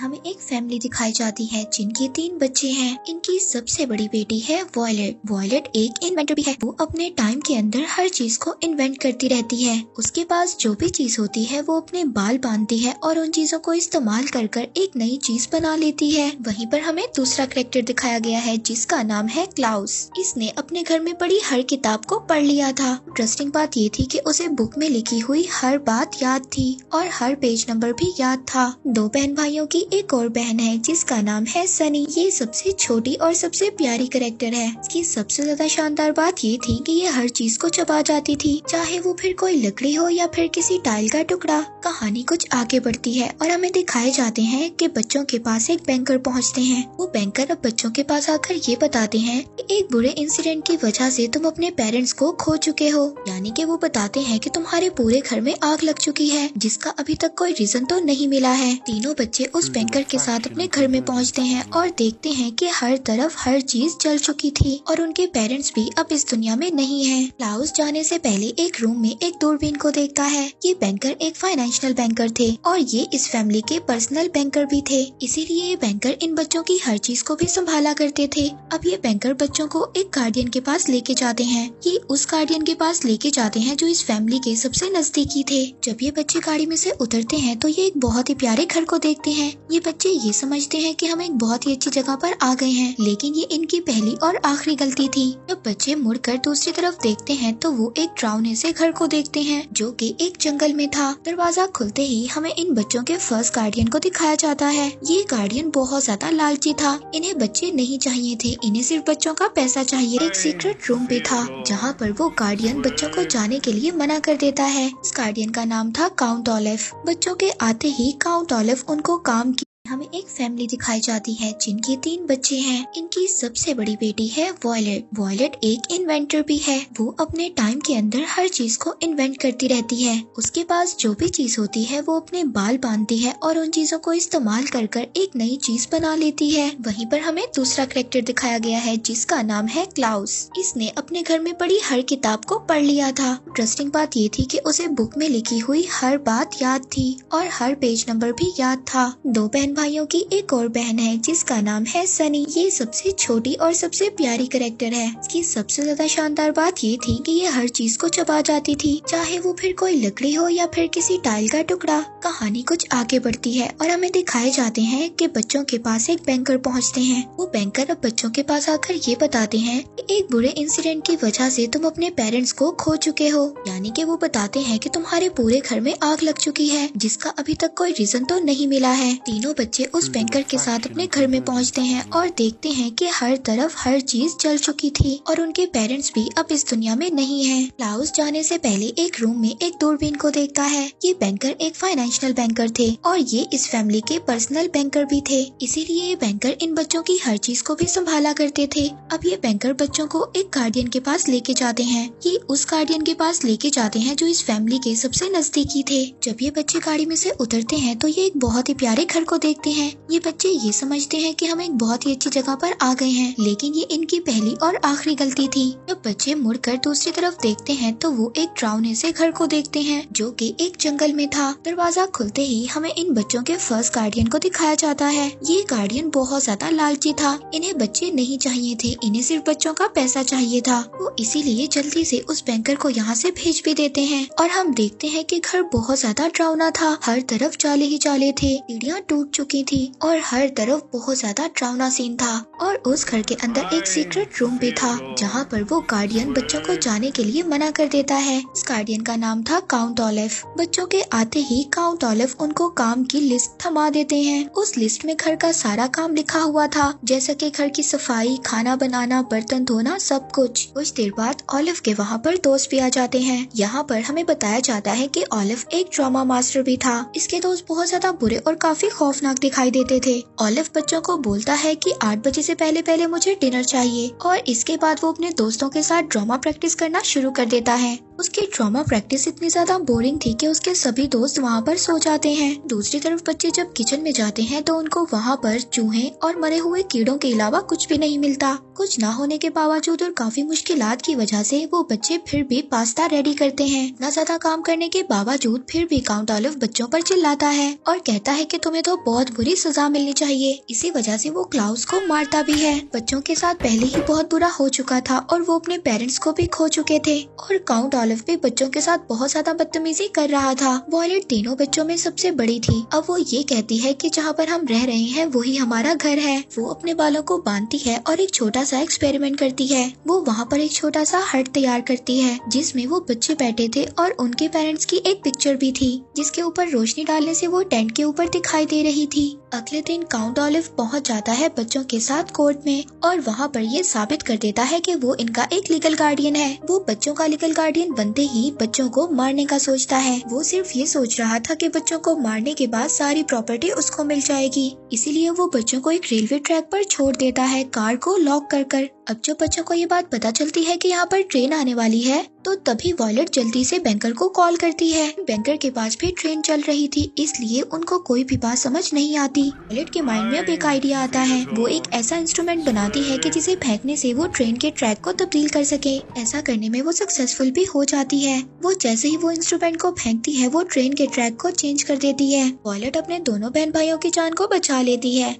हमें एक फैमिली दिखाई जाती है जिनके 3 बच्चे हैं। इनकी सबसे बड़ी बेटी है वॉयलेट। वॉयलेट एक इन्वेंटर भी है। वो अपने टाइम के अंदर हर चीज को इन्वेंट करती रहती है। उसके पास जो भी चीज होती है वो अपने बाल बांधती है और उन चीजों को इस्तेमाल कर कर एक नई चीज बना लेती है। वहीं पर हमें दूसरा कैरेक्टर दिखाया गया है जिसका नाम है क्लाउस। इसने अपने घर में पढ़ी हर किताब को पढ़ लिया था। इंटरेस्टिंग बात ये थी कि उसे बुक में लिखी हुई हर बात याद थी और हर पेज नंबर भी याद था। 2 बहन भाइयों की एक और बहन है जिसका नाम है सनी। ये सबसे छोटी और सबसे प्यारी कैरेक्टर है। इसकी सबसे ज्यादा शानदार बात ये थी कि ये हर चीज को चबा जाती थी, चाहे वो फिर कोई लकड़ी हो या फिर किसी टाइल का टुकड़ा। कहानी कुछ आगे बढ़ती है और हमें दिखाए जाते हैं कि बच्चों के पास एक बैंकर पहुंचते हैं। वो बैंकर अब बच्चों के पास आकर ये बताते हैं कि एक बुरे इंसिडेंट की वजह से तुम अपने पेरेंट्स को खो चुके हो। यानी कि वो बताते हैं कि तुम्हारे पूरे घर में आग लग चुकी है जिसका अभी तक कोई रीजन तो नहीं मिला है। तीनों बच्चे उस बैंकर के साथ अपने घर में पहुंचते हैं और देखते हैं कि हर तरफ हर चीज जल चुकी थी और उनके पेरेंट्स भी अब इस दुनिया में नहीं है। क्लाउस जाने से पहले एक रूम में एक दूरबीन को देखता है। ये बैंकर एक फाइनेंशियल बैंकर थे और ये इस फैमिली के पर्सनल बैंकर भी थे, इसीलिए ये बैंकर इन बच्चों की हर चीज को भी संभाला करते थे। अब ये बैंकर बच्चों को एक गार्डियन के पास लेके जाते हैं। ये उस गार्डियन के पास लेके जाते हैं जो इस फैमिली के सबसे नजदीकी थे। जब ये बच्चे गाड़ी में से उतरते हैं तो ये एक बहुत ही प्यारे घर को देखते हैं। ये बच्चे ये समझते हैं कि हम एक बहुत ही अच्छी जगह पर आ गए हैं, लेकिन ये इनकी पहली और आखिरी गलती थी। जब बच्चे मुड़कर दूसरी तरफ देखते हैं तो वो एक डरावने से घर को देखते हैं जो कि एक जंगल में था। दरवाजा खुलते ही हमें इन बच्चों के फर्स्ट गार्डियन को दिखाया जाता है। ये गार्डियन बहुत ज्यादा लालची था। इन्हें बच्चे नहीं चाहिए थे, इन्हें सिर्फ बच्चों का पैसा चाहिए। एक सीक्रेट रूम भी था जहाँ पर वो गार्डियन बच्चों को जाने के लिए मना कर देता है। इस गार्डियन का नाम था काउंट ऑलिव। बच्चों के आते ही काउंट ऑलिव उनको काम की हमें एक फैमिली दिखाई जाती है जिनके 3 बच्चे हैं। इनकी सबसे बड़ी बेटी है वॉयलेट। वॉयलेट एक इन्वेंटर भी है। वो अपने टाइम के अंदर हर चीज को इन्वेंट करती रहती है। उसके पास जो भी चीज होती है वो अपने बाल बांधती है और उन चीजों को इस्तेमाल कर कर एक नई चीज बना लेती है। वहीं पर हमें दूसरा कैरेक्टर दिखाया गया है जिसका नाम है क्लाउस। इसने अपने घर में पढ़ी हर किताब को पढ़ लिया था। इंटरेस्टिंग बात ये थी कि उसे बुक में लिखी हुई हर बात याद थी और हर पेज नंबर भी याद था। 2 बहन भाइयों की एक और बहन है जिसका नाम है सनी। ये सबसे छोटी और सबसे प्यारी कैरेक्टर है। इसकी सबसे ज्यादा शानदार बात ये थी कि ये हर चीज को चबा जाती थी, चाहे वो फिर कोई लकड़ी हो या फिर किसी टाइल का टुकड़ा। कहानी कुछ आगे बढ़ती है और हमें दिखाए जाते हैं कि बच्चों के पास एक बैंकर पहुंचते हैं। वो बैंकर अब बच्चों के पास आकर ये बताते हैं कि एक बुरे इंसिडेंट की वजह से तुम अपने पेरेंट्स को खो चुके हो। यानी कि वो बताते हैं कि तुम्हारे पूरे घर में आग लग चुकी है जिसका अभी तक कोई रीजन तो नहीं मिला है। तीनों बच्चे उस बैंकर के साथ अपने घर में पहुंचते हैं और देखते हैं कि हर तरफ हर चीज जल चुकी थी और उनके पेरेंट्स भी अब इस दुनिया में नहीं है। क्लाउस जाने से पहले एक रूम में एक दूरबीन को देखता है। ये बैंकर एक फाइनेंशियल बैंकर थे और ये इस फैमिली के पर्सनल बैंकर भी थे, इसीलिए ये बैंकर इन बच्चों की हर चीज को भी संभाला करते थे। अब ये बैंकर बच्चों को एक गार्डियन के पास लेके जाते हैं। ये उस गार्डियन के पास लेके जाते हैं जो इस फैमिली के सबसे नजदीकी थे। जब ये बच्चे गाड़ी में से उतरते हैं तो ये एक बहुत ही प्यारे घर को देखते हैं। ये बच्चे ये समझते हैं कि हम एक बहुत ही अच्छी जगह पर आ गए हैं, लेकिन ये इनकी पहली और आखिरी गलती थी। जब बच्चे मुड़कर दूसरी तरफ देखते हैं तो वो एक डरावने से घर को देखते हैं जो कि एक जंगल में था। दरवाजा खुलते ही हमें इन बच्चों के फर्स्ट गार्डियन को दिखाया जाता है। ये गार्डियन बहुत ज्यादा लालची था। इन्हें बच्चे नहीं चाहिए थे, इन्हें सिर्फ बच्चों का पैसा चाहिए था। वो इसीलिए जल्दी से उस बैंकर को यहाँ से भेज भी देते हैं और हम देखते हैं कि घर बहुत ज्यादा डरावना था। हर तरफ जाले ही जाले थे, सीढ़ियाँ टूट चुकी थी और हर तरफ बहुत ज्यादा डरावना सीन था। और उस घर के अंदर एक सीक्रेट रूम भी था जहाँ पर वो गार्डियन बच्चों को जाने के लिए मना कर देता है। इस गार्डियन का नाम था काउंट ऑलिव। बच्चों के आते ही काउंट ऑलिव उनको काम की लिस्ट थमा देते हैं। उस लिस्ट में घर का सारा काम लिखा हुआ था, जैसा कि घर की सफाई, खाना बनाना, बर्तन धोना, सब कुछ। कुछ देर बाद ऑलिव के वहाँ पर दोस्त भी आ जाते हैं। यहाँ पर हमें बताया जाता है कि ऑलिव एक ड्रामा मास्टर भी था। इसके दोस्त बहुत ज्यादा बुरे और काफी खौफनाक दिखाई देते थे। ऑलिव बच्चों को बोलता है कि 8 बजे से पहले मुझे डिनर चाहिए और इसके बाद वो अपने दोस्तों के साथ ड्रामा प्रैक्टिस करना शुरू कर देता है। उसकी ड्रामा प्रैक्टिस इतनी ज्यादा बोरिंग थी कि उसके सभी दोस्त वहाँ पर सो जाते हैं। दूसरी तरफ बच्चे जब किचन में जाते हैं तो उनको वहाँ पर चूहे और मरे हुए कीड़ों के अलावा कुछ भी नहीं मिलता। कुछ ना होने के बावजूद और काफी मुश्किलात की वजह से वो बच्चे फिर भी पास्ता रेडी करते हैं। इतना ज्यादा काम करने के बावजूद फिर भी काउंट ऑलिव बच्चों पर चिल्लाता है और कहता है कि तुम्हें तो बहुत बुरी सजा मिलनी चाहिए। इसी वजह से वो क्लाउस को मारता भी है। बच्चों के साथ पहले ही बहुत बुरा हो चुका था और वो अपने पेरेंट्स को भी खो चुके थे और काउंट ऑलिव भी बच्चों के साथ बहुत ज्यादा बदतमीजी कर रहा था। वॉयलेट तीनों बच्चों में सबसे बड़ी थी। अब वो ये कहती है कि जहाँ पर हम रह रहे हैं वही हमारा घर है। वो अपने बालों को बांधती है और एक छोटा सा एक्सपेरिमेंट करती है। वो वहाँ पर एक छोटा सा हट तैयार करती है जिसमें वो बच्चे बैठे थे और उनके पेरेंट्स की एक पिक्चर भी थी जिसके ऊपर रोशनी डालने से वो टेंट के ऊपर दिखाई दे रही थी। अगले दिन काउंट ऑलिव पहुंच जाता है बच्चों के साथ कोर्ट में और वहाँ पर ये साबित कर देता है कि वो इनका एक लीगल गार्डियन है। वो बच्चों का लीगल गार्डियन बनते ही बच्चों को मारने का सोचता है। वो सिर्फ ये सोच रहा था कि बच्चों को मारने के बाद सारी प्रॉपर्टी उसको मिल जाएगी, इसीलिए वो बच्चों को एक रेलवे ट्रैक पर छोड़ देता है कार को लॉक कर। अब जब बच्चों को ये बात पता चलती है कि यहाँ पर ट्रेन आने वाली है तो तभी वॉयलेट जल्दी से बैंकर को कॉल करती है। बैंकर के पास भी ट्रेन चल रही थी इसलिए उनको कोई भी बात समझ नहीं आती। वॉयलेट के माइंड में अब एक आइडिया आता है। वो एक ऐसा इंस्ट्रूमेंट बनाती है कि जिसे फेंकने से वो ट्रेन के ट्रैक को तब्दील कर सके। ऐसा करने में वो सक्सेसफुल भी हो जाती है। वो जैसे ही वो इंस्ट्रूमेंट को फेंकती है वो ट्रेन के ट्रैक को चेंज कर देती है। वॉयलेट अपने दोनों बहन भाइयों की जान को बचा लेती है।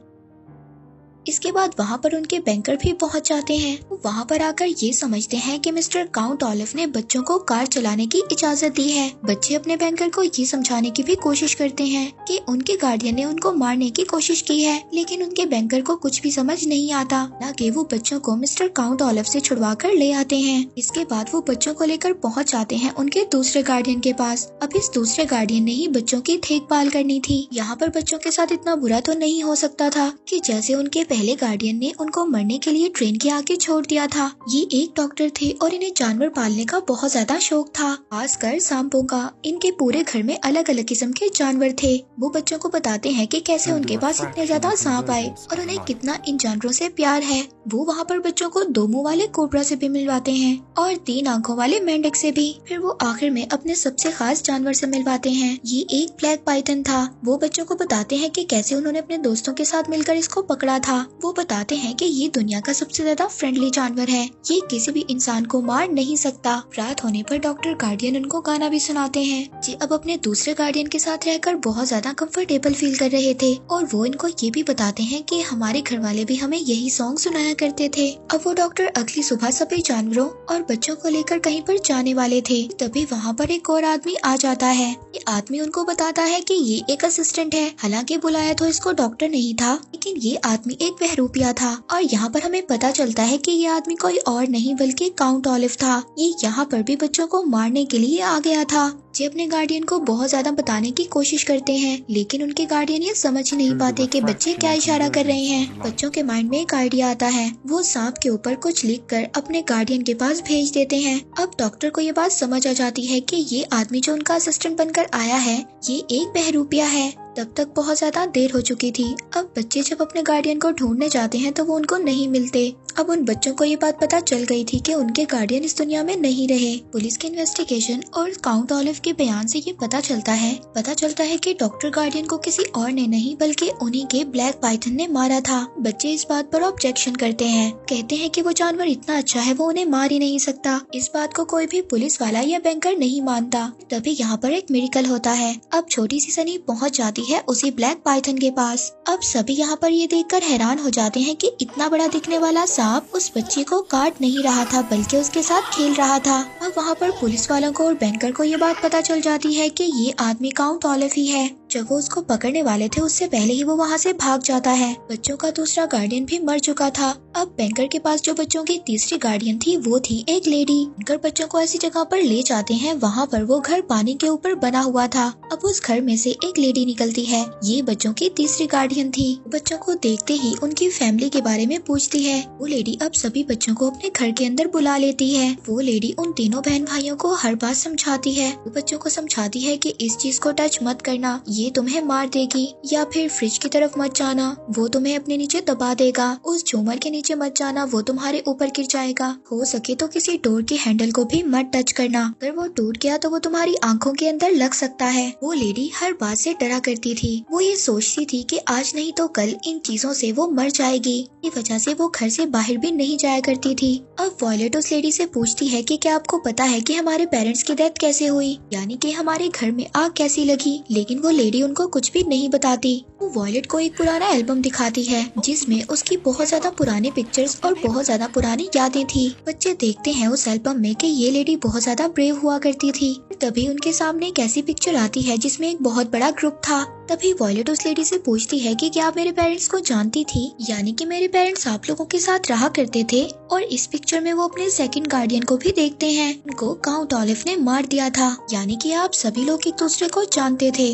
इसके बाद वहाँ पर उनके बैंकर भी पहुँच जाते हैं। वो वहाँ पर आकर ये समझते हैं कि मिस्टर काउंट ऑलिव ने बच्चों को कार चलाने की इजाजत दी है। बच्चे अपने बैंकर को ये समझाने की भी कोशिश करते हैं कि उनके गार्डियन ने उनको मारने की कोशिश की है, लेकिन उनके बैंकर को कुछ भी समझ नहीं आता। हालांकि वो बच्चों को मिस्टर काउंट ऑलिव से छुड़वा कर ले आते हैं। इसके बाद वो बच्चों को लेकर पहुँच जाते हैं उनके दूसरे गार्डियन के पास। अब इस दूसरे गार्डियन ने ही बच्चों की देखभाल करनी थी। यहाँ पर बच्चों के साथ इतना बुरा तो नहीं हो सकता था कि जैसे उनके पहले गार्डियन ने उनको मरने के लिए ट्रेन के आगे छोड़ दिया था। ये एक डॉक्टर थे और इन्हें जानवर पालने का बहुत ज्यादा शौक था, खासकर सांपों का। इनके पूरे घर में अलग अलग किस्म के जानवर थे। वो बच्चों को बताते हैं कि कैसे उनके पास इतने ज्यादा सांप आए और उन्हें कितना इन जानवरों से प्यार है। वो वहाँ पर बच्चों को 2 मुंह वाले कोबरा से भी मिलवाते हैं और 3 आंखों वाले मेंढक से भी। फिर वो आखिर में अपने सबसे खास जानवर से मिलवाते हैं। ये एक ब्लैक पाइथन था। वो बच्चों को बताते हैं कि कैसे उन्होंने अपने दोस्तों के साथ मिलकर इसको पकड़ा था। वो बताते हैं कि ये दुनिया का सबसे ज्यादा फ्रेंडली जानवर है। ये किसी भी इंसान को मार नहीं सकता। रात होने पर डॉक्टर गार्डियन उनको गाना भी सुनाते हैं। ये अब अपने दूसरे गार्डियन के साथ रहकर बहुत ज्यादा कंफर्टेबल फील कर रहे थे और वो इनको ये भी बताते हैं कि हमारे घर वाले भी हमें यही सॉन्ग सुनाया करते थे। अब वो डॉक्टर अगली सुबह सभी जानवरों और बच्चों को लेकर कहीं पर जाने वाले थे। तभी वहाँ पर एक और आदमी आ जाता है। ये आदमी उनको बताता है कि ये एक असिस्टेंट है। हालांकि बुलाया तो इसको डॉक्टर नहीं था, लेकिन ये आदमी एक बहरूपिया था। और यहाँ पर हमें पता चलता है कि ये आदमी कोई और नहीं बल्कि काउंट ऑलिव था। ये यहाँ पर भी बच्चों को मारने के लिए आ गया था। ये अपने गार्डियन को बहुत ज्यादा बताने की कोशिश करते हैं, लेकिन उनके गार्डियन ये समझ ही नहीं पाते कि बच्चे क्या इशारा कर रहे हैं। बच्चों के माइंड में एक आइडिया आता है। वो सांप के ऊपर कुछ लिखकर अपने गार्डियन के पास भेज देते हैं। अब डॉक्टर को ये बात समझ आ जाती है कि ये आदमी जो उनका असिस्टेंट बनकर आया है ये एक बहरूपिया है। तब तक बहुत ज्यादा देर हो चुकी थी। अब बच्चे जब अपने गार्डियन को ढूंढने जाते हैं तो वो उनको नहीं मिलते। अब उन बच्चों को ये बात पता चल गई थी कि उनके गार्डियन इस दुनिया में नहीं रहे। पुलिस के इन्वेस्टिगेशन और काउंट ऑलिव के बयान से ये पता चलता है कि डॉक्टर गार्डियन को किसी और ने नहीं बल्कि उन्हीं के ब्लैक पाइथन ने मारा था। बच्चे इस बात पर ऑब्जेक्शन करते हैं, कहते हैं कि वो जानवर इतना अच्छा है वो उन्हें मार ही नहीं सकता। इस बात को कोई भी पुलिस वाला या बैंकर नहीं मानता। तभी यहाँ पर एक मिरेकल होता है। अब छोटी सी सनी पहुँच जाती है उसी ब्लैक पाइथन के पास। अब सभी यहाँ पर ये देखकर हैरान हो जाते हैं कि इतना बड़ा दिखने वाला सांप उस बच्चे को काट नहीं रहा था बल्कि उसके साथ खेल रहा था। अब वहाँ पर पुलिस वालों को और बैंकर को ये बात पता चल जाती है कि ये आदमी काउंट ऑलिव ही है। जब वो उसको पकड़ने वाले थे उससे पहले ही वो वहाँ से भाग जाता है। बच्चों का दूसरा गार्डियन भी मर चुका था। अब बैंकर के पास जो बच्चों की तीसरी गार्डियन थी वो थी एक लेडी। बैंकर बच्चों को ऐसी जगह पर ले जाते हैं वहाँ पर वो घर पानी के ऊपर बना हुआ था। अब उस घर में से एक लेडी निकलती है। ये बच्चों की तीसरी गार्डियन थी। बच्चों को देखते ही उनकी फैमिली के बारे में पूछती है। वो लेडी अब सभी बच्चों को अपने घर के अंदर बुला लेती है। वो लेडी उन तीनों बहन भाइयों को हर बात समझाती है। वो बच्चों को समझाती है कि इस चीज को टच मत करना, ये तुम्हें मार देगी, या फिर फ्रिज की तरफ मत जाना, वो तुम्हें अपने नीचे दबा देगा, उस झूमर के नीचे मत जाना, वो तुम्हारे ऊपर गिर जाएगा, हो सके तो किसी डोर के हैंडल को भी मत टच करना, अगर वो टूट गया तो वो तुम्हारी आंखों के अंदर लग सकता है। वो लेडी हर बात से डरा करती थी। वो ये सोचती थी कि आज नहीं तो कल इन चीजों से वो मर जाएगी। इस वजह से वो घर से बाहर भी नहीं जाया करती थी। अब वॉयलेट उस लेडी से पूछती है कि क्या आपको पता है कि हमारे पेरेंट्स की डेथ कैसे हुई, यानी कि हमारे घर में आग कैसी लगी, लेकिन वो लेडी उनको कुछ भी नहीं बताती। वो वॉयलेट को एक पुराना एल्बम दिखाती है जिसमें उसकी बहुत ज्यादा पुरानी पिक्चर्स और बहुत ज्यादा पुरानी यादें थी। बच्चे देखते हैं उस एल्बम में कि ये लेडी बहुत ज्यादा ब्रेव हुआ करती थी। तभी उनके सामने एक ऐसी पिक्चर आती है जिसमें एक बहुत बड़ा ग्रुप था। तभी वॉयलेट उस लेडी से पूछती है कि क्या आप मेरे पेरेंट्स को जानती थी, यानी कि मेरे पेरेंट्स आप लोगों के साथ रहा करते थे। और इस पिक्चर में वो अपने सेकंड गार्डियन को भी देखते हैं, उनको काउंट ऑलिव ने मार दिया था, यानी कि आप सभी लोग एक दूसरे को जानते थे।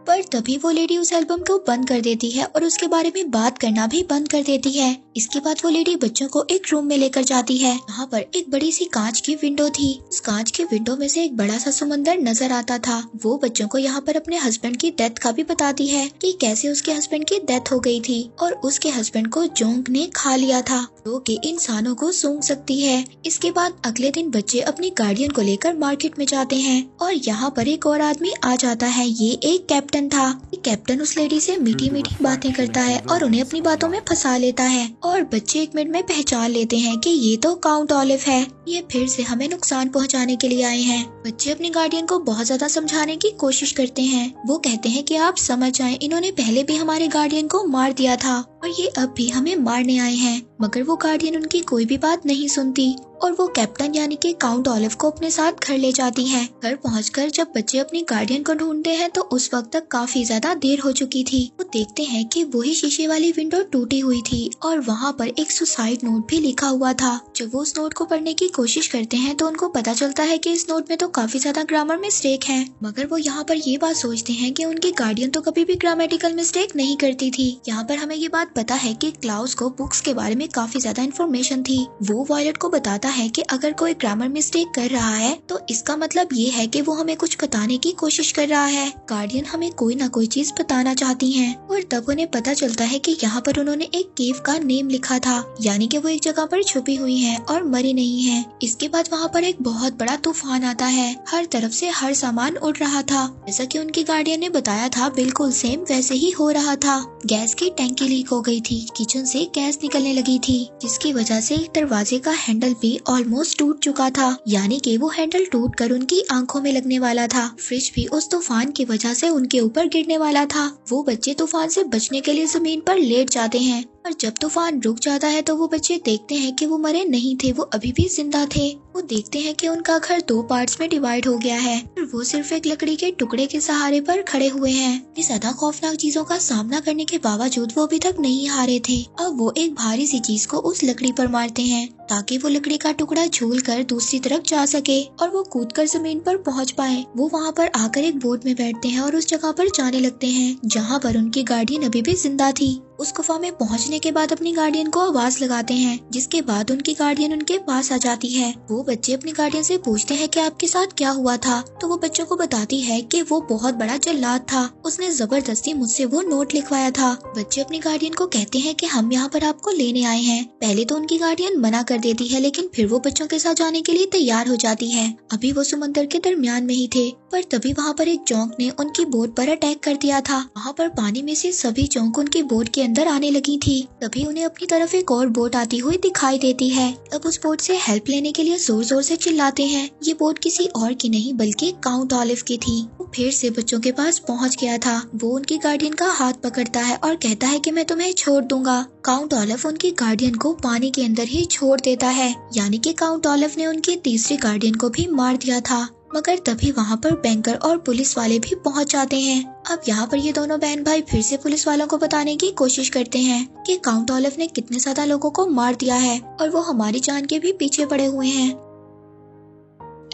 पर तभी वो लेडी उस एल्बम को बंद कर देती है और उसके बारे में बात करना भी बंद कर देती है। इसके बाद वो लेडी बच्चों को एक रूम में लेकर जाती है। वहाँ पर एक बड़ी सी कांच की विंडो थी। उस कांच की विंडो में से एक बड़ा सा समंदर नजर आता था। वो बच्चों को यहाँ पर अपने हस्बैंड की डेथ का भी बताती है कि कैसे उसके हस्बैंड की डेथ हो गई थी और उसके हस्बैंड को जोंक ने खा लिया था, जो कि इंसानों को सूंघ सकती है। इसके बाद अगले दिन बच्चे अपनी गार्डियन को लेकर मार्केट में जाते हैं और यहाँ पर एक और आदमी आ जाता है। ये एक कैप्टन था। कैप्टन उस लेडी से मीठी मीठी बातें करता है और उन्हें अपनी बातों में फंसा लेता है और बच्चे एक मिनट में पहचान लेते हैं कि ये तो काउंट ऑलिव है। ये फिर से हमें नुकसान पहुंचाने के लिए आए हैं। बच्चे अपने गार्डियन को बहुत ज्यादा समझाने की कोशिश करते हैं। वो कहते हैं कि आप समझ जाएं, इन्होंने पहले भी हमारे गार्डियन को मार दिया था और ये अब भी हमें मारने आए हैं। मगर वो गार्डियन उनकी कोई भी बात नहीं सुनती और वो कैप्टन यानी कि काउंट ऑलिव को अपने साथ घर ले जाती है। घर पहुंचकर जब बच्चे अपने गार्डियन को ढूंढते हैं तो उस वक्त तक काफी ज्यादा देर हो चुकी थी। वो देखते हैं कि वही शीशे वाली विंडो टूटी हुई थी और वहाँ पर एक सुसाइड नोट भी लिखा हुआ था। जब वो उस नोट को पढ़ने की कोशिश करते हैं तो उनको पता चलता है कि इस नोट में तो काफी ज्यादा ग्रामर मिस्टेक है। मगर वो यहाँ पर ये बात सोचते हैं कि उनकी गार्डियन तो कभी भी ग्रामेटिकल मिस्टेक नहीं करती थी। यहाँ पर हमें ये बात पता है कि क्लाउस को बुक्स के बारे में काफी ज्यादा इन्फॉर्मेशन थी। वो वॉयलेट को बताता है कि अगर कोई ग्रामर मिस्टेक कर रहा है तो इसका मतलब ये है कि वो हमें कुछ बताने की कोशिश कर रहा है। गार्डियन हमें कोई ना कोई चीज बताना चाहती हैं और तब उन्हें पता चलता है कि यहाँ पर उन्होंने एक केव का नेम लिखा था, यानी कि वो एक जगह पर छुपी हुई है और मरी नहीं है। इसके बाद वहाँ पर एक बहुत बड़ा तूफान आता है। हर तरफ से हर सामान उड़ रहा था। जैसा कि उनकी गार्डियन ने बताया था बिल्कुल सेम वैसे ही हो रहा था। गैस की टैंकी लीक हो गई थी, किचन से गैस निकलने लगी थी, जिसकी वजह से एक दरवाजे का हैंडल भी ऑलमोस्ट टूट चुका था, यानी कि वो हैंडल टूट कर उनकी आंखों में लगने वाला था। फ्रिज भी उस तूफान की वजह से उनके ऊपर गिरने वाला था। वो बच्चे तूफान से बचने के लिए जमीन पर लेट जाते हैं और जब तूफान रुक जाता है तो वो बच्चे देखते हैं कि वो मरे नहीं थे, वो अभी भी जिंदा थे। वो देखते हैं कि उनका घर 2 पार्ट्स में डिवाइड हो गया है और वो सिर्फ एक लकड़ी के टुकड़े के सहारे पर खड़े हुए हैं। इस ज्यादा खौफनाक चीजों का सामना करने के बावजूद वो अभी तक नहीं हारे थे। अब वो एक भारी सी चीज को उस लकड़ी पर मारते हैं ताकि वो लकड़ी का टुकड़ा झूल कर दूसरी तरफ जा सके और वो कूदकर जमीन पर पहुंच पाए। वो वहाँ पर आकर एक बोट में बैठते हैं और उस जगह पर जाने लगते हैं जहाँ पर उनकी गार्डियन अभी भी जिंदा थी। उस गुफा में पहुंचने के बाद अपनी गार्डियन को आवाज लगाते हैं, जिसके बाद उनकी गार्डियन उनके पास आ जाती है। वो बच्चे अपनी गार्डियन से पूछते हैं कि आपके साथ क्या हुआ था, तो वो बच्चों को बताती है कि वो बहुत बड़ा जल्लाद था, उसने जबरदस्ती मुझसे वो नोट लिखवाया था। बच्चे अपनी गार्डियन को कहते हैं कि हम यहाँ पर आपको लेने आए हैं। पहले तो उनकी गार्डियन मना कर देती है, लेकिन फिर वो बच्चों के साथ जाने के लिए तैयार हो जाती है। अभी वो समंदर के दरमियान में ही थे, पर तभी वहाँ पर एक जोंक ने उनकी बोट पर अटैक कर दिया था। वहाँ पर पानी में से सभी जोंक उनकी बोट के अंदर आने लगी थी। तभी उन्हें अपनी तरफ एक और बोट आती हुई दिखाई देती है। अब उस बोट से हेल्प लेने के लिए जोर जोर से चिल्लाते हैं। ये बोट किसी और की नहीं बल्कि काउंट ऑलिव की थी। वो फिर से बच्चों के पास पहुँच गया था। वो उनकी गार्डियन का हाथ पकड़ता है और कहता है कि मैं तुम्हें छोड़ दूंगा। काउंट ऑलिव उनकी गार्डियन को पानी के अंदर ही छोड़ देता है, यानी कि काउंट ऑलिव ने उनकी तीसरी गार्डियन को भी मार दिया था। मगर तभी वहाँ पर बैंकर और पुलिस वाले भी पहुँच जाते हैं। अब यहाँ पर ये दोनों बहन भाई फिर से पुलिस वालों को बताने की कोशिश करते हैं कि काउंट ऑलिव ने कितने ज्यादा लोगों को मार दिया है और वो हमारी जान के भी पीछे पड़े हुए हैं।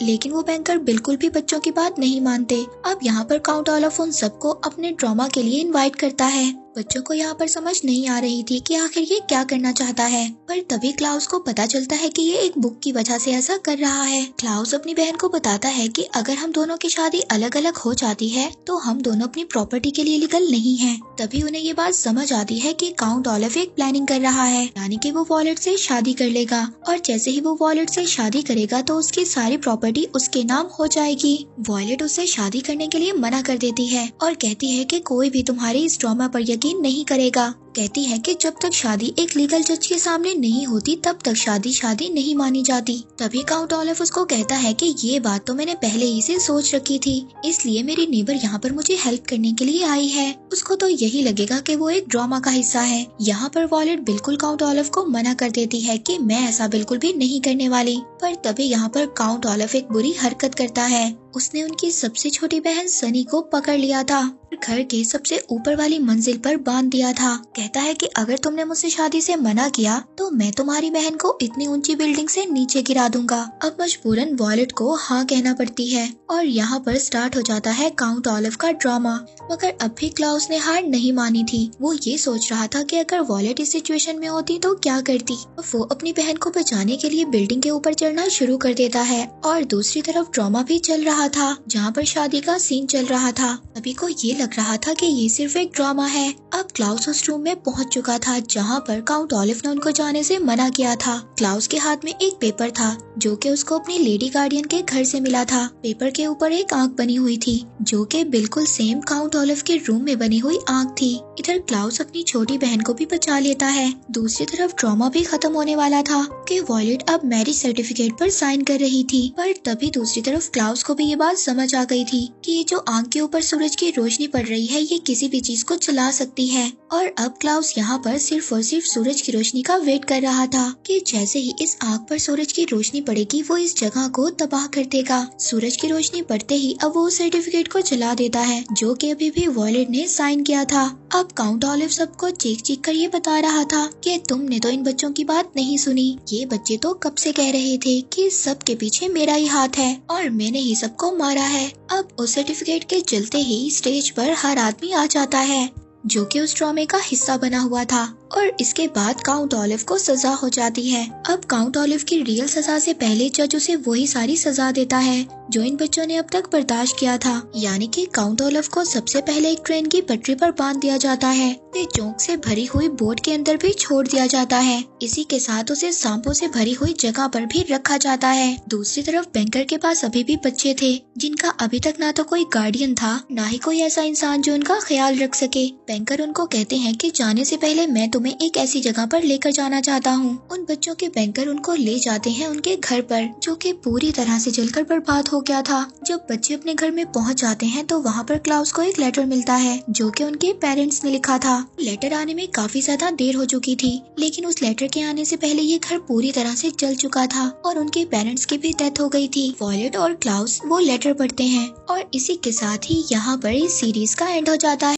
लेकिन वो बैंकर बिल्कुल भी बच्चों की बात नहीं मानते। अब यहाँ पर काउंट ऑलिव उन सबको अपने ड्रामा के लिए इनवाइट करता है। बच्चों को यहाँ पर समझ नहीं आ रही थी कि आखिर ये क्या करना चाहता है, पर तभी क्लाउस को पता चलता है कि ये एक बुक की वजह से ऐसा कर रहा है। क्लाउस अपनी बहन को बताता है कि अगर हम दोनों की शादी अलग अलग हो जाती है तो हम दोनों अपनी प्रॉपर्टी के लिए लीगल नहीं है। तभी उन्हें ये बात समझ आती है कि काउंट ऑलिव एक प्लानिंग कर रहा है, यानी कि वो वॉयलेट से शादी कर लेगा और जैसे ही वो वॉयलेट से शादी करेगा तो उसकी सारी प्रॉपर्टी उसके नाम हो जाएगी। वॉयलेट उससे शादी करने के लिए मना कर देती है और कहती है कि कोई भी तुम्हारे इस ड्रामा पर यकीन नहीं करेगा। कहती है कि जब तक शादी एक लीगल जज के सामने नहीं होती तब तक शादी नहीं मानी जाती। तभी काउंट ऑलिव उसको कहता है कि ये बात तो मैंने पहले ही से सोच रखी थी, इसलिए मेरी नेबर यहाँ पर मुझे हेल्प करने के लिए आई है। उसको तो यही लगेगा कि वो एक ड्रामा का हिस्सा है। यहाँ पर वॉयलेट बिल्कुल काउंट ऑलिव को मना कर देती है कि मैं ऐसा बिल्कुल भी नहीं करने वाली। पर तभी यहाँ पर काउंट ऑलिव एक बुरी हरकत करता है। उसने उनकी सबसे छोटी बहन सनी को पकड़ लिया था, घर के सबसे ऊपर वाली मंजिल पर बांध दिया था। कहता है कि अगर तुमने मुझसे शादी से मना किया तो मैं तुम्हारी बहन को इतनी ऊंची बिल्डिंग से नीचे गिरा दूंगा। अब मजबूरन वॉयलेट को हाँ कहना पड़ती है और यहाँ पर स्टार्ट हो जाता है काउंट ऑलिव का ड्रामा। मगर अब भी क्लाउस ने हार नहीं मानी थी। वो ये सोच रहा था कि अगर वॉयलेट इस सिचुएशन में होती तो क्या करती। वो अपनी बहन को बचाने के लिए बिल्डिंग के ऊपर चढ़ना शुरू कर देता है और दूसरी तरफ ड्रामा भी चल रहा था जहाँ पर शादी का सीन चल रहा था। सभी को ये लग रहा था कि ये सिर्फ एक ड्रामा है। अब क्लाउस उस रूम में पहुंच चुका था जहाँ पर काउंट ऑलिव ने उनको जाने से मना किया था। क्लाउस के हाथ में एक पेपर था जो कि उसको अपनी लेडी गार्डियन के घर से मिला था। पेपर के ऊपर एक आंख बनी हुई थी जो कि बिल्कुल सेम काउंट ऑलिव के रूम में बनी हुई आंख थी। इधर क्लाउस अपनी छोटी बहन को भी बचा लेता है। दूसरी तरफ ड्रामा भी खत्म होने वाला था कि वॉयलेट अब मैरिज सर्टिफिकेट पर साइन कर रही थी। पर तभी दूसरी तरफ क्लाउस को भी ये बात समझ आ गई थी कि ये जो आंख के ऊपर सूरज की रोशनी पड़ रही है ये किसी भी चीज को जला सकती है। और अब क्लाउस यहाँ पर सिर्फ और सिर्फ सूरज की रोशनी का वेट कर रहा था कि जैसे ही इस आंख पर सूरज की रोशनी पड़ेगी वो इस जगह को तबाह कर देगा। सूरज की रोशनी पड़ते ही अब वो सर्टिफिकेट को जला देता है जो कि अभी भी वॉयलेट ने साइन किया था। अब काउंट ऑलिव सबको चीख चीख कर ये बता रहा था कि तुमने तो इन बच्चों की बात नहीं सुनी। ये बच्चे तो कब से कह रहे थे कि सबके पीछे मेरा ही हाथ है और मैंने ही सबको मारा है। अब उस सर्टिफिकेट के चलते ही स्टेज पर हर आदमी आ जाता है जो कि उस ड्रामे का हिस्सा बना हुआ था और इसके बाद काउंट ऑलिव को सजा हो जाती है। अब काउंट ऑलिव की रियल सजा से पहले जज उसे वही सारी सजा देता है जो इन बच्चों ने अब तक बर्दाश्त किया था, यानी कि काउंट ऑलिव को सबसे पहले एक ट्रेन की पटरी पर बांध दिया जाता है। फिर चौक से भरी हुई बोट के अंदर भी छोड़ दिया जाता है। इसी के साथ उसे सांपों से भरी हुई जगह पर भी रखा जाता है। दूसरी तरफ बैंकर के पास अभी भी बच्चे थे जिनका अभी तक ना तो कोई गार्डियन था ना ही कोई ऐसा इंसान जो उनका ख्याल रख सके। बैंकर उनको कहते हैं कि जाने से पहले मैं तुम्हें एक ऐसी जगह पर लेकर जाना चाहता हूँ। उन बच्चों के बैंकर उनको ले जाते हैं उनके घर पर जो कि पूरी तरह से जलकर बर्बाद हो गया था। जब बच्चे अपने घर में पहुँच जाते हैं तो वहाँ पर क्लाउस को एक लेटर मिलता है जो कि उनके पेरेंट्स ने लिखा था। लेटर आने में काफी ज्यादा देर हो चुकी थी लेकिन उस लेटर के आने से पहले ये घर पूरी तरह से जल चुका था और उनके पेरेंट्स की भी डेथ हो गई थी। वॉयलेट और क्लाउस वो लेटर पढ़ते हैं और इसी के साथ ही यहाँ पर इस सीरीज का एंड हो जाता है।